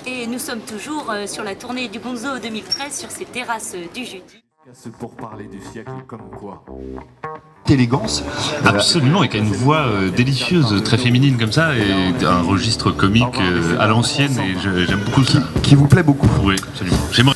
Et nous sommes toujours sur la tournée du Gonzo 2013 sur ces terrasses du jeudi. Pour parler du siècle comme quoi. Élégance. Absolument, et qui a une voix délicieuse, très féminine comme ça, et un registre comique à l'ancienne, et j'aime beaucoup ça. Qui vous plaît beaucoup. Oui, absolument. J'aimerais.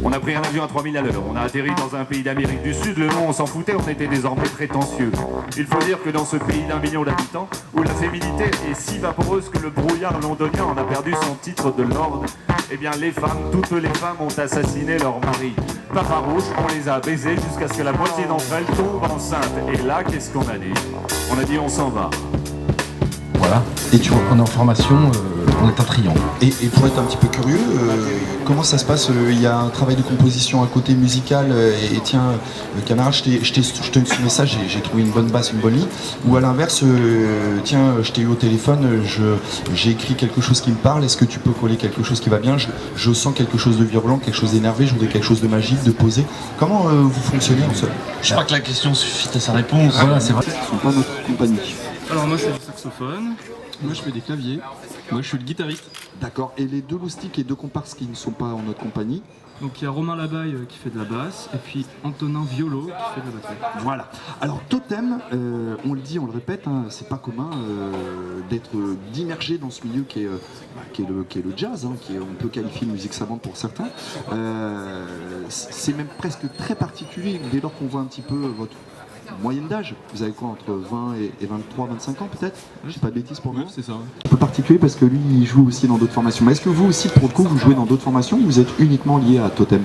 On a pris un avion à 3000 à l'heure, on a atterri dans un pays d'Amérique du Sud, le nom on s'en foutait, on était désormais prétentieux. Il faut dire que dans ce pays d'1 million d'habitants, où la féminité est si vaporeuse que le brouillard londonien en a perdu son titre de lord, eh bien les femmes, toutes les femmes ont assassiné leur mari. Pas farouche, on les a baisées jusqu'à ce que la moitié d'entre elles tombent enceintes. Et là, qu'est-ce qu'on a dit? On a dit on s'en va. Voilà. Et tu vois qu'on est en formation, on est un triangle. Et pour être un petit peu curieux, comment ça se passe? Il y a un travail de composition à côté musical, et tiens, camarade, je t'ai ce message, j'ai trouvé une bonne basse, une bonne ligne. Ou à l'inverse, tiens, je t'ai eu au téléphone, j'ai écrit quelque chose qui me parle, est-ce que tu peux coller quelque chose qui va bien? Je sens quelque chose de virulent, quelque chose d'énervé, je voudrais quelque chose de magique, de posé. Comment vous fonctionnez en seul? Je crois que la question suffit à sa réponse. Voilà, c'est vrai. Ce ne sont pas notre compagnie. Alors moi je fais du saxophone, moi je fais des claviers, moi je suis le guitariste. D'accord. Et les deux loustiques et deux comparses qui ne sont pas en notre compagnie? Donc il y a Romain Labaille qui fait de la basse et puis Antonin Violo qui fait de la batterie. Voilà. Alors Totem, on le dit, on le répète, hein, c'est pas commun d'immerger dans ce milieu qui est le jazz, hein, on peut qualifier de musique savante pour certains. C'est même presque très particulier dès lors qu'on voit un petit peu votre moyenne d'âge. Vous avez quoi, entre 20 et 23, 25 ans peut-être? Je sais pas de bêtises pour vous. Oui, c'est ça. Un peu particulier parce que lui il joue aussi dans d'autres formations. Mais est-ce que vous aussi pour le coup vous jouez dans d'autres formations ou vous êtes uniquement lié à Totem?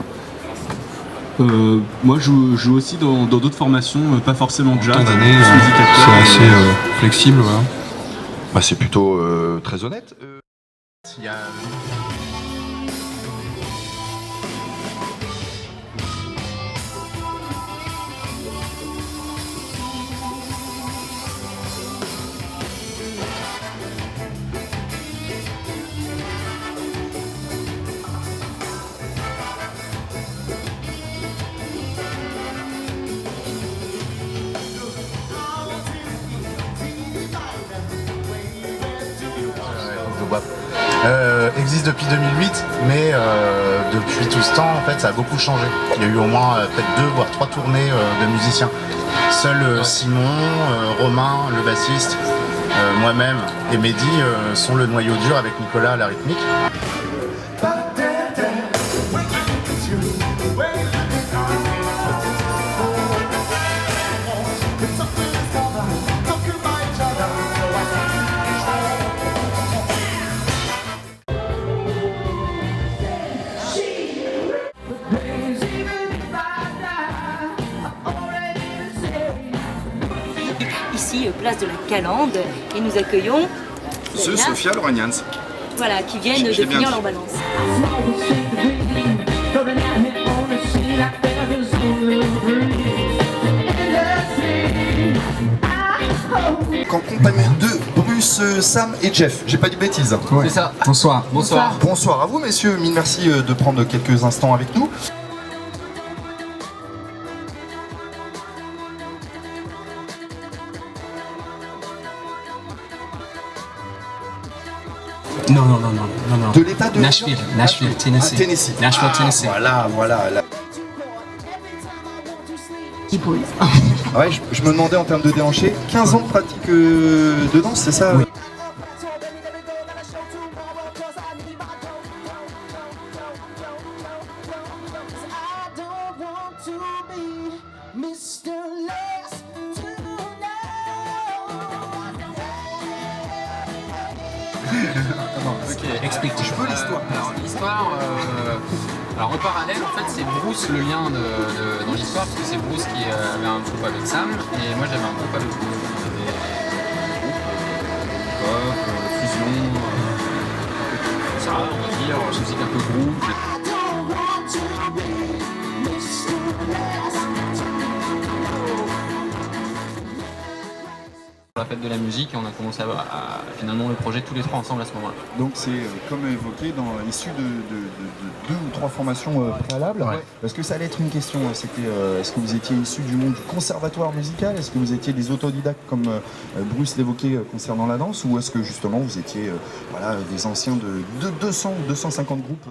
Moi je joue aussi dans d'autres formations, pas forcément jazz. C'est assez flexible. Voilà. Bah, c'est plutôt très honnête. Il y a... Existe depuis 2008, mais depuis tout ce temps, en fait, ça a beaucoup changé. Il y a eu au moins peut-être 2 voire 3 tournées de musiciens. Seul Simon, Romain, le bassiste, moi-même et Mehdi sont le noyau dur avec Nicolas à la rythmique. Ici, place de la Calandre, et nous accueillons Sophia Loragnans. Voilà, qui viennent de finir leur balance. En compagnie de Bruce, Sam et Jeff. J'ai pas dit bêtises. Ouais. C'est ça. Bonsoir. Bonsoir à vous messieurs, mille merci de prendre quelques instants avec nous. Non. De l'état de Nashville, Tennessee. Ah, Tennessee. Nashville, Tennessee. Voilà. Ouais, je me demandais en termes de déhanché, 15 ans de pratique de danse, c'est ça? Oui. Explique. Je veux l'histoire. Alors l'histoire, alors en parallèle en fait c'est Bruce le lien dans l'histoire parce que c'est Bruce qui avait un groupe avec Sam et moi j'avais un groupe avec lui. Pop, fusion, ça on va dire, musique un peu groove. la fête de la musique et on a commencé à finalement le projet tous les trois ensemble à ce moment-là. Donc c'est comme évoqué, issu de 2 ou 3 formations préalables. Ouais. Est-ce que ça allait être une question? Est-ce que vous étiez issu du monde du conservatoire musical? Est-ce que vous étiez des autodidactes comme Bruce l'évoquait concernant la danse? Ou est-ce que justement vous étiez des anciens de 200 ou 250 groupes?